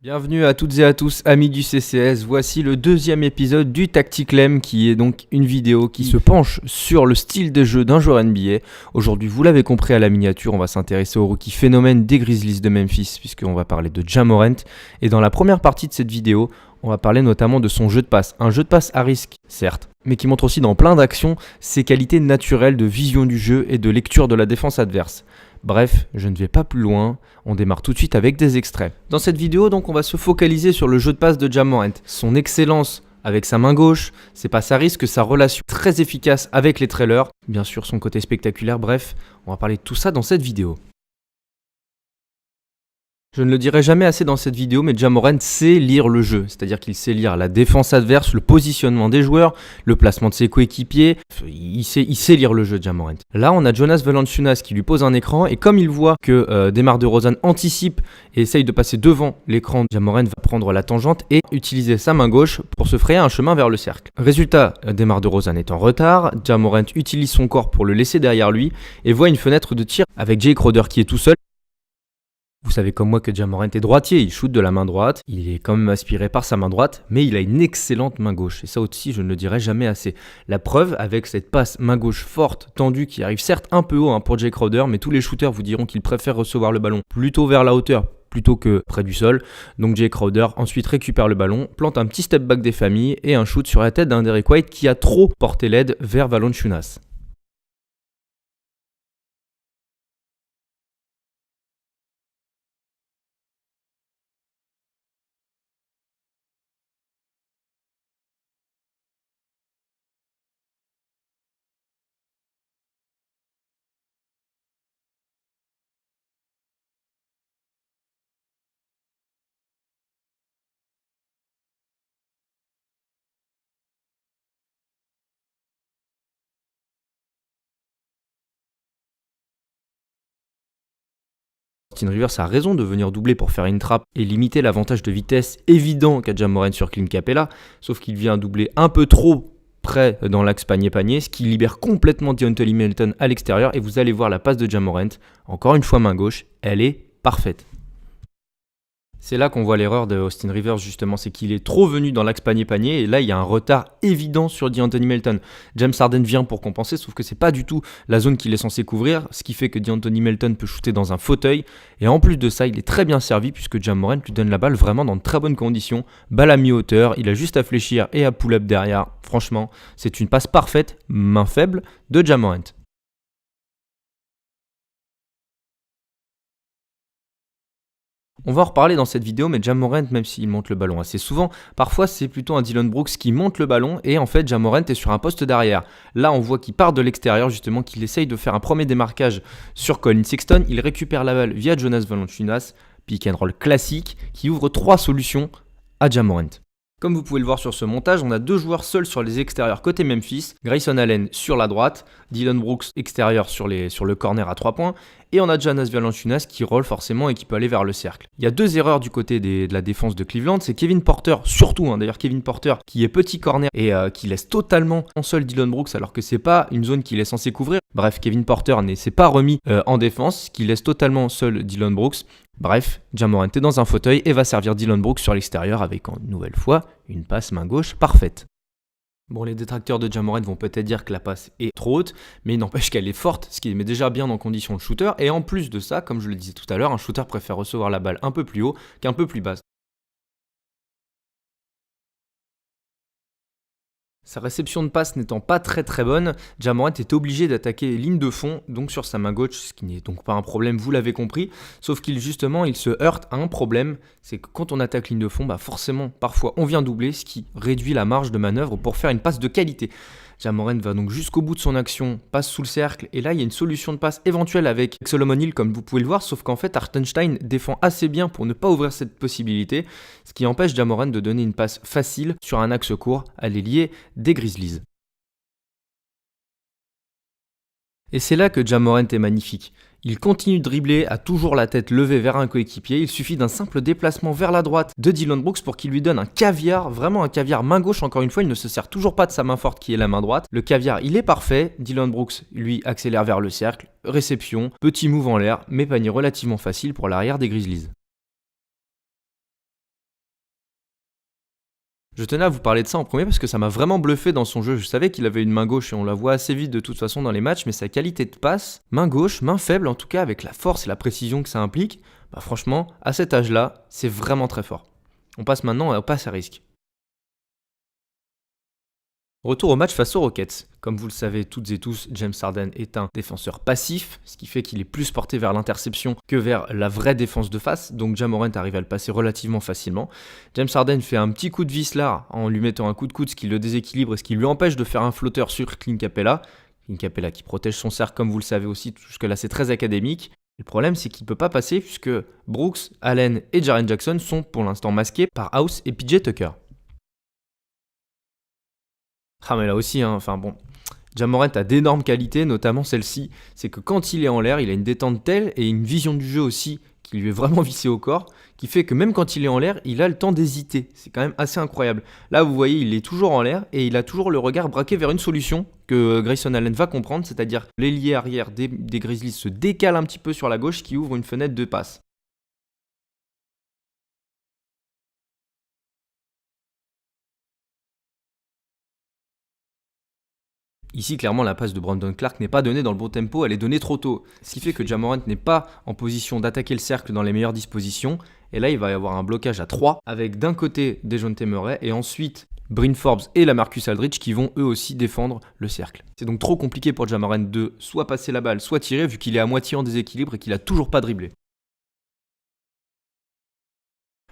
Bienvenue à toutes et à tous, amis du CCS. Voici le deuxième épisode du Tactic Lem, qui est donc une vidéo qui se penche sur le style de jeu d'un joueur NBA. Aujourd'hui, vous l'avez compris à la miniature, on va s'intéresser au rookie phénomène des Grizzlies de Memphis, puisqu'on va parler de Ja Morant. Et dans la première partie de cette vidéo, on va parler notamment de son jeu de passe. Un jeu de passe à risque, certes, mais qui montre aussi dans plein d'actions ses qualités naturelles de vision du jeu et de lecture de la défense adverse. Bref, je ne vais pas plus loin, on démarre tout de suite avec des extraits. Dans cette vidéo, donc, on va se focaliser sur le jeu de passe de Ja Morant, son excellence avec sa main gauche, ses passes à risque, sa relation très efficace avec les trailers, bien sûr son côté spectaculaire, bref, on va parler de tout ça dans cette vidéo. Je ne le dirai jamais assez dans cette vidéo, mais Ja Morant sait lire le jeu, c'est-à-dire qu'il sait lire la défense adverse, le positionnement des joueurs, le placement de ses coéquipiers, il sait lire le jeu de Ja Morant. Là, on a Jonas Valanciunas qui lui pose un écran, et comme il voit que DeMar DeRozan anticipe et essaye de passer devant l'écran, Ja Morant va prendre la tangente et utiliser sa main gauche pour se frayer un chemin vers le cercle. Résultat, DeMar DeRozan est en retard, Ja Morant utilise son corps pour le laisser derrière lui et voit une fenêtre de tir avec Jay Crowder qui est tout seul. Vous savez comme moi que Ja Morant est droitier, il shoot de la main droite, il est quand même aspiré par sa main droite, mais il a une excellente main gauche, et ça aussi je ne le dirai jamais assez. La preuve avec cette passe main gauche forte, tendue, qui arrive certes un peu haut pour Jay Crowder, mais tous les shooters vous diront qu'ils préfèrent recevoir le ballon plutôt vers la hauteur, plutôt que près du sol. Donc Jay Crowder ensuite récupère le ballon, plante un petit step back des familles, et un shoot sur la tête d'un Derrick White qui a trop porté l'aide vers Valanciunas. Austin Rivers a raison de venir doubler pour faire une trappe et limiter l'avantage de vitesse évident qu'a Ja Morant sur Clint Capela, sauf qu'il vient doubler un peu trop près dans l'axe panier-panier, ce qui libère complètement De'Anthony Melton à l'extérieur, et vous allez voir la passe de Ja Morant, encore une fois main gauche, elle est parfaite. C'est là qu'on voit l'erreur de Austin Rivers justement, c'est qu'il est trop venu dans l'axe panier-panier et là il y a un retard évident sur De'Anthony Melton. James Harden vient pour compenser, sauf que c'est pas du tout la zone qu'il est censé couvrir, ce qui fait que De'Anthony Melton peut shooter dans un fauteuil, et en plus de ça il est très bien servi puisque Ja Morant lui donne la balle vraiment dans de très bonnes conditions, balle à mi-hauteur, il a juste à fléchir et à pull-up derrière. Franchement, c'est une passe parfaite, main faible de Ja Morant. On va en reparler dans cette vidéo, mais Ja Morant, même s'il monte le ballon assez souvent, parfois c'est plutôt un Dillon Brooks qui monte le ballon et en fait Ja Morant est sur un poste d'arrière. Là on voit qu'il part de l'extérieur justement, qu'il essaye de faire un premier démarquage sur Collin Sexton, il récupère la balle via Jonas Valanciunas, pick and roll classique qui ouvre 3 solutions à Ja Morant. Comme vous pouvez le voir sur ce montage, on a 2 joueurs seuls sur les extérieurs côté Memphis, Grayson Allen sur la droite, Dillon Brooks extérieur sur le corner à 3 points, et on a Jonas Valanciunas qui roll forcément et qui peut aller vers le cercle. Il y a 2 erreurs du côté de la défense de Cleveland, c'est Kevin Porter, surtout d'ailleurs Kevin Porter qui est petit corner et qui laisse totalement en seul Dillon Brooks alors que c'est pas une zone qu'il est censé couvrir. Bref, Kevin Porter ne s'est pas remis en défense, qui laisse totalement seul Dillon Brooks. Bref, Ja Morant est dans un fauteuil et va servir Dillon Brooks sur l'extérieur avec, une nouvelle fois, une passe main gauche parfaite. Bon, les détracteurs de Ja Morant vont peut-être dire que la passe est trop haute, mais il n'empêche qu'elle est forte, ce qui met déjà bien en condition de shooter. Et en plus de ça, comme je le disais tout à l'heure, un shooter préfère recevoir la balle un peu plus haut qu'un peu plus basse. Sa réception de passe n'étant pas très bonne, Ja Morant était obligé d'attaquer ligne de fond, donc sur sa main gauche, ce qui n'est donc pas un problème, vous l'avez compris, sauf qu'il se heurte à un problème, c'est que quand on attaque ligne de fond, forcément, parfois on vient doubler, ce qui réduit la marge de manœuvre pour faire une passe de qualité. Ja Morant va donc jusqu'au bout de son action, passe sous le cercle, et là il y a une solution de passe éventuelle avec Solomon Hill comme vous pouvez le voir, sauf qu'en fait Hartenstein défend assez bien pour ne pas ouvrir cette possibilité, ce qui empêche Ja Morant de donner une passe facile sur un axe court à l'ailier des Grizzlies. Et c'est là que Ja Morant est magnifique. Il continue de dribbler, a toujours la tête levée vers un coéquipier. Il suffit d'un simple déplacement vers la droite de Dillon Brooks pour qu'il lui donne un caviar, vraiment un caviar main gauche. Encore une fois, il ne se sert toujours pas de sa main forte qui est la main droite. Le caviar, il est parfait. Dillon Brooks, lui, accélère vers le cercle. Réception, petit move en l'air, mais panier relativement facile pour l'arrière des Grizzlies. Je tenais à vous parler de ça en premier parce que ça m'a vraiment bluffé dans son jeu. Je savais qu'il avait une main gauche et on la voit assez vite de toute façon dans les matchs, mais sa qualité de passe, main gauche, main faible en tout cas, avec la force et la précision que ça implique, bah franchement, à cet âge-là, c'est vraiment très fort. On passe maintenant aux passes à risque. Retour au match face aux Rockets. Comme vous le savez toutes et tous, James Harden est un défenseur passif, ce qui fait qu'il est plus porté vers l'interception que vers la vraie défense de face, donc Ja Morant arrive à le passer relativement facilement. James Harden fait un petit coup de vis là, en lui mettant un coup de coude, ce qui le déséquilibre et ce qui lui empêche de faire un flotteur sur Clint Capella. Clint Capella qui protège son cercle comme vous le savez aussi, jusque-là c'est très académique. Le problème c'est qu'il ne peut pas passer puisque Brooks, Allen et Jaren Jackson sont pour l'instant masqués par House et PJ Tucker. Ah mais là aussi, hein, enfin bon, Ja Morant a d'énormes qualités, notamment celle-ci, c'est que quand il est en l'air, il a une détente telle et une vision du jeu aussi qui lui est vraiment vissée au corps, qui fait que même quand il est en l'air, il a le temps d'hésiter. C'est quand même assez incroyable. Là, vous voyez, il est toujours en l'air et il a toujours le regard braqué vers une solution que Grayson Allen va comprendre, c'est-à-dire l'ailier arrière des Grizzlies se décale un petit peu sur la gauche, qui ouvre une fenêtre de passe. Ici, clairement, la passe de Brandon Clark n'est pas donnée dans le bon tempo, elle est donnée trop tôt. Ce qui fait que Ja Morant n'est pas en position d'attaquer le cercle dans les meilleures dispositions. Et là, il va y avoir un blocage à 3, avec d'un côté Dejounte Murray et ensuite Bryn Forbes et Lamarcus Aldridge qui vont eux aussi défendre le cercle. C'est donc trop compliqué pour Ja Morant de soit passer la balle, soit tirer, vu qu'il est à moitié en déséquilibre et qu'il a toujours pas dribblé.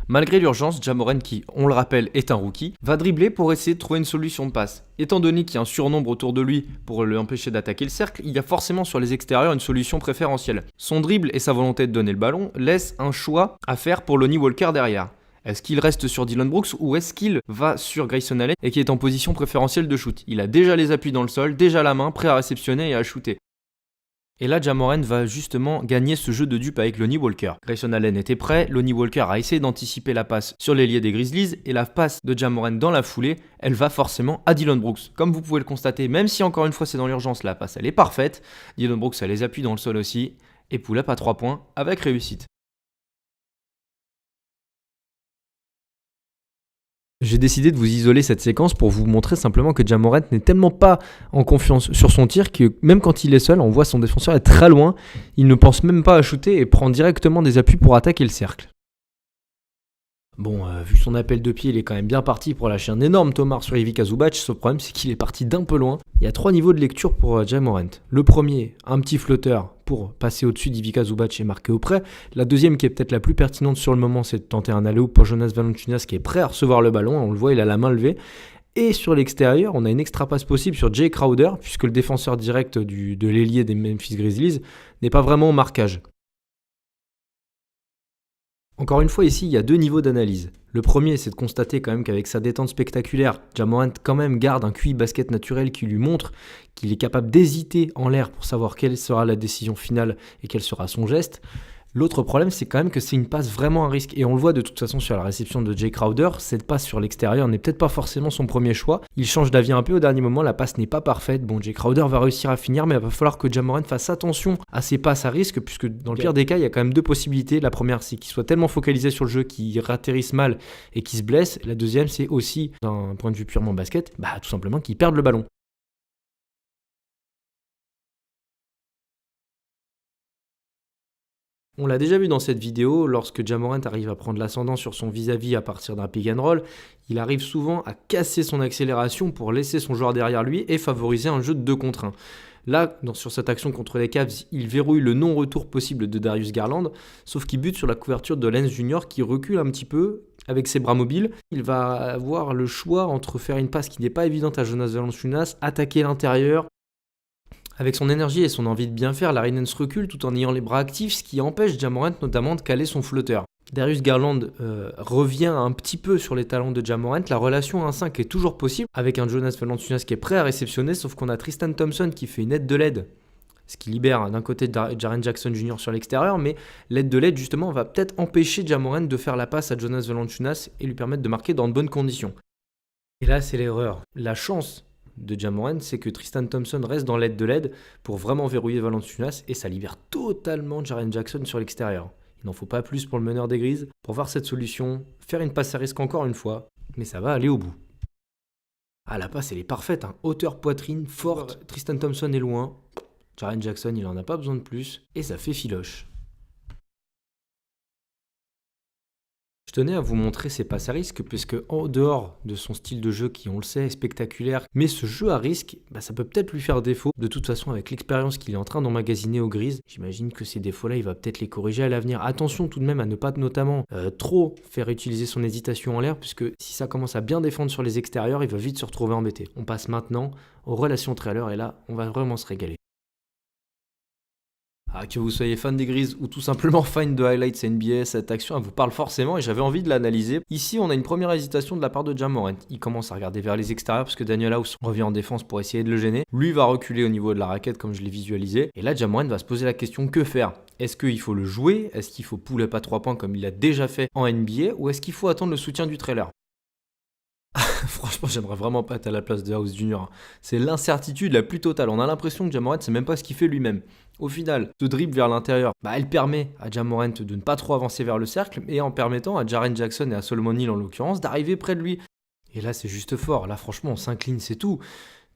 Malgré l'urgence, Ja Morant, qui, on le rappelle, est un rookie, va dribbler pour essayer de trouver une solution de passe. Étant donné qu'il y a un surnombre autour de lui pour l'empêcher d'attaquer le cercle, il y a forcément sur les extérieurs une solution préférentielle. Son dribble et sa volonté de donner le ballon laissent un choix à faire pour Lonnie Walker derrière. Est-ce qu'il reste sur Dillon Brooks ou est-ce qu'il va sur Grayson Allen et qui est en position préférentielle de shoot? Il a déjà les appuis dans le sol, déjà la main, prêt à réceptionner et à shooter. Et là, Ja Morant va justement gagner ce jeu de dupe avec Lonnie Walker. Grayson Allen était prêt, Lonnie Walker a essayé d'anticiper la passe sur l'ailier des Grizzlies et la passe de Ja Morant dans la foulée, elle va forcément à Dillon Brooks. Comme vous pouvez le constater, même si encore une fois c'est dans l'urgence, la passe elle est parfaite. Dillon Brooks a les appuis dans le sol aussi et pull-up à 3 points avec réussite. J'ai décidé de vous isoler cette séquence pour vous montrer simplement que Ja Morant n'est tellement pas en confiance sur son tir que même quand il est seul, on voit son défenseur être très loin, il ne pense même pas à shooter et prend directement des appuis pour attaquer le cercle. Bon, vu son appel de pied, il est quand même bien parti pour lâcher un énorme tomard sur Ivica Zubac. Ce problème, c'est qu'il est parti d'un peu loin. Il y a 3 niveaux de lecture pour Ja Morant. Le premier, un petit flotteur pour passer au-dessus d'Ivica Zubac et marquer au près. La deuxième, qui est peut-être la plus pertinente sur le moment, c'est de tenter un alley-oop pour Jonas Valanciunas qui est prêt à recevoir le ballon. On le voit, il a la main levée. Et sur l'extérieur, on a une extra passe possible sur Jay Crowder, puisque le défenseur direct de l'ailier des Memphis Grizzlies n'est pas vraiment au marquage. Encore une fois, ici, il y a 2 niveaux d'analyse. Le premier, c'est de constater quand même qu'avec sa détente spectaculaire, Ja Morant quand même garde un QI basket naturel qui lui montre qu'il est capable d'hésiter en l'air pour savoir quelle sera la décision finale et quel sera son geste. L'autre problème, c'est quand même que c'est une passe vraiment à risque. Et on le voit de toute façon sur la réception de Jay Crowder, cette passe sur l'extérieur n'est peut-être pas forcément son premier choix. Il change d'avis un peu au dernier moment, la passe n'est pas parfaite. Bon, Jay Crowder va réussir à finir, mais il va falloir que Ja Morant fasse attention à ses passes à risque, puisque dans le pire des cas, il y a quand même 2 possibilités. La première, c'est qu'il soit tellement focalisé sur le jeu qu'il atterrisse mal et qu'il se blesse. La deuxième, c'est aussi, d'un point de vue purement basket, tout simplement qu'il perde le ballon. On l'a déjà vu dans cette vidéo, lorsque Ja Morant arrive à prendre l'ascendant sur son vis-à-vis à partir d'un pick and roll, il arrive souvent à casser son accélération pour laisser son joueur derrière lui et favoriser un jeu de 2 contre 1. Là, sur cette action contre les Cavs, il verrouille le non-retour possible de Darius Garland, sauf qu'il bute sur la couverture de Lance Jr. qui recule un petit peu avec ses bras mobiles. Il va avoir le choix entre faire une passe qui n'est pas évidente à Jonas Valanciunas, attaquer l'intérieur. Avec son énergie et son envie de bien faire, Larry Nance recule tout en ayant les bras actifs, ce qui empêche Ja Morant notamment de caler son flotteur. Darius Garland revient un petit peu sur les talents de Ja Morant. La relation 1-5 est toujours possible avec un Jonas Valanciunas qui est prêt à réceptionner, sauf qu'on a Tristan Thompson qui fait une aide de LED, ce qui libère d'un côté Jaren Jackson Jr. sur l'extérieur, mais l'aide de LED justement va peut-être empêcher Ja Morant de faire la passe à Jonas Valanciunas et lui permettre de marquer dans de bonnes conditions. Et là, c'est l'erreur. La chance de Ja Morant, c'est que Tristan Thompson reste dans l'aide de LED pour vraiment verrouiller Valanciunas et ça libère totalement Jaren Jackson sur l'extérieur. Il n'en faut pas plus pour le meneur des Grises. Pour voir cette solution, faire une passe à risque encore une fois, mais ça va aller au bout. Ah, la passe, elle est parfaite, hein. Hauteur poitrine, forte, ouais. Tristan Thompson est loin, Jaren Jackson, il en a pas besoin de plus, et ça fait filoche. Je tenais à vous montrer ses passes à risque, puisque en dehors de son style de jeu qui, on le sait, est spectaculaire, mais ce jeu à risque, ça peut peut-être lui faire défaut. De toute façon, avec l'expérience qu'il est en train d'emmagasiner aux Grises, j'imagine que ces défauts-là, il va peut-être les corriger à l'avenir. Attention tout de même à ne pas notamment trop faire utiliser son hésitation en l'air, puisque si ça commence à bien défendre sur les extérieurs, il va vite se retrouver embêté. On passe maintenant aux relations trailer, et là, on va vraiment se régaler. Ah, que vous soyez fan des Grises ou tout simplement fan de highlights NBA, cette action elle vous parle forcément et j'avais envie de l'analyser. Ici, on a une première hésitation de la part de Ja Morant. Il commence à regarder vers les extérieurs parce que Daniel House revient en défense pour essayer de le gêner. Lui va reculer au niveau de la raquette comme je l'ai visualisé. Et là, Ja Morant va se poser la question que faire. Est-ce qu'il faut le jouer? Est-ce qu'il faut pull-up à 3 points comme il l'a déjà fait en NBA? Ou est-ce qu'il faut attendre le soutien du trailer? Franchement, j'aimerais vraiment pas être à la place de House Junior. C'est l'incertitude la plus totale. On a l'impression que Ja Morant sait même pas ce qu'il fait lui-même. Au final, ce dribble vers l'intérieur, elle permet à Ja Morant de ne pas trop avancer vers le cercle et en permettant à Jaren Jackson et à Solomon Hill en l'occurrence d'arriver près de lui. Et là, c'est juste fort. Là, franchement, on s'incline, c'est tout.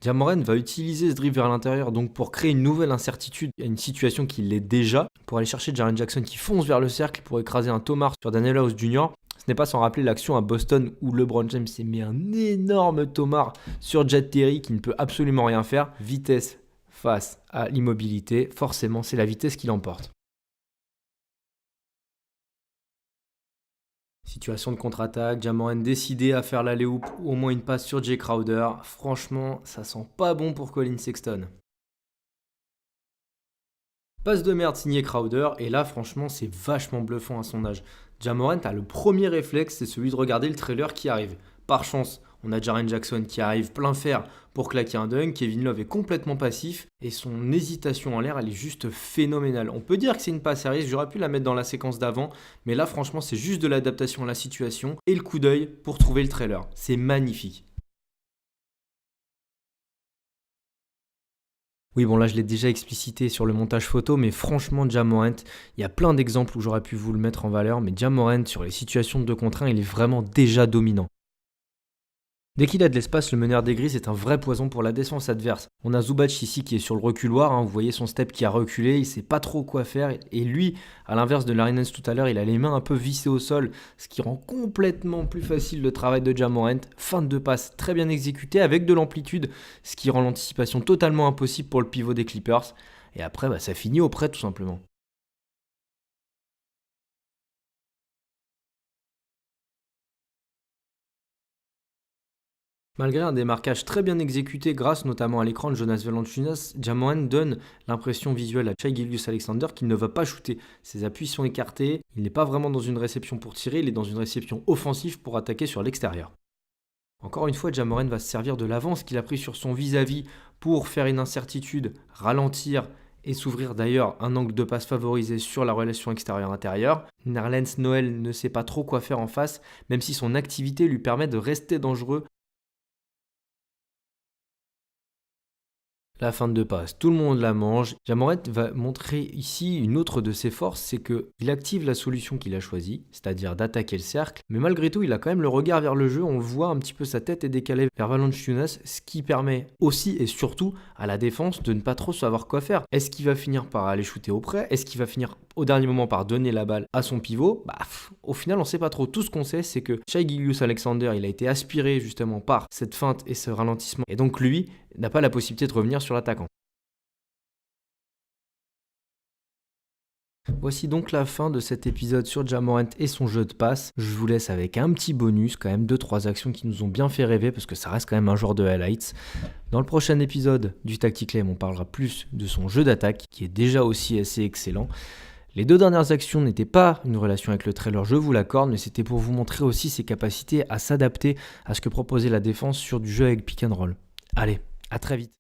Ja Morant va utiliser ce dribble vers l'intérieur donc pour créer une nouvelle incertitude, une situation qui l'est déjà, pour aller chercher Jaren Jackson qui fonce vers le cercle pour écraser un Tomar sur Daniel House Jr. Ce n'est pas sans rappeler l'action à Boston où LeBron James s'est mis un énorme Tomar sur Jet Terry qui ne peut absolument rien faire. Vitesse face à l'immobilité, forcément c'est la vitesse qui l'emporte. Situation de contre-attaque, Ja Morant décidé à faire l'alley-oop ou au moins une passe sur Jay Crowder. Franchement, ça sent pas bon pour Colin Sexton. Passe de merde signé Crowder, et là franchement c'est vachement bluffant à son âge. Ja Morant a le premier réflexe, c'est celui de regarder le trailer qui arrive. Par chance, on a Jaren Jackson qui arrive plein fer pour claquer un dunk, Kevin Love est complètement passif, et son hésitation en l'air elle est juste phénoménale. On peut dire que c'est une passe à risque, j'aurais pu la mettre dans la séquence d'avant, mais là franchement c'est juste de l'adaptation à la situation, et le coup d'œil pour trouver le trailer. C'est magnifique. Oui, bon là je l'ai déjà explicité sur le montage photo, mais franchement Ja Morant, il y a plein d'exemples où j'aurais pu vous le mettre en valeur, mais Ja Morant sur les situations de 2 contre 1, il est vraiment déjà dominant. Dès qu'il a de l'espace, le meneur des Grises est un vrai poison pour la défense adverse. On a Zubac ici qui est sur le reculoir, vous voyez son step qui a reculé, il sait pas trop quoi faire, et lui, à l'inverse de Larry Nance tout à l'heure, il a les mains un peu vissées au sol, ce qui rend complètement plus facile le travail de Ja Morant. Fin de passe très bien exécutée avec de l'amplitude, ce qui rend l'anticipation totalement impossible pour le pivot des Clippers, et après ça finit auprès tout simplement. Malgré un démarquage très bien exécuté grâce notamment à l'écran de Jonas Valanciunas, Ja Morant donne l'impression visuelle à Shai Gilgeous-Alexander qu'il ne va pas shooter. Ses appuis sont écartés, il n'est pas vraiment dans une réception pour tirer, il est dans une réception offensive pour attaquer sur l'extérieur. Encore une fois, Ja Morant va se servir de l'avance qu'il a pris sur son vis-à-vis pour faire une incertitude, ralentir et s'ouvrir d'ailleurs un angle de passe favorisé sur la relation extérieure-intérieure. Nerlens Noel ne sait pas trop quoi faire en face, même si son activité lui permet de rester dangereux. La fin de passe, tout le monde la mange. Ja Morant va montrer ici une autre de ses forces, c'est qu'il active la solution qu'il a choisie, c'est-à-dire d'attaquer le cercle, mais malgré tout, il a quand même le regard vers le jeu, on le voit un petit peu, sa tête est décalée vers Valanciunas, ce qui permet aussi et surtout à la défense de ne pas trop savoir quoi faire. Est-ce qu'il va finir par aller shooter au près? Est-ce qu'il va finir au dernier moment par donner la balle à son pivot? Au final, on sait pas trop. Tout ce qu'on sait, c'est que Shai Gilgeous-Alexander, il a été aspiré justement par cette feinte et ce ralentissement, et donc lui n'a pas la possibilité de revenir sur l'attaquant. Voici donc la fin de cet épisode sur Ja Morant et son jeu de passe. Je vous laisse avec un petit bonus, quand même 2-3 actions qui nous ont bien fait rêver parce que ça reste quand même un joueur de highlights. Dans le prochain épisode du Tacticlem, on parlera plus de son jeu d'attaque qui est déjà aussi assez excellent. Les 2 dernières actions n'étaient pas une relation avec le trailer, je vous l'accorde, mais c'était pour vous montrer aussi ses capacités à s'adapter à ce que proposait la défense sur du jeu avec pick and roll. Allez, à très vite.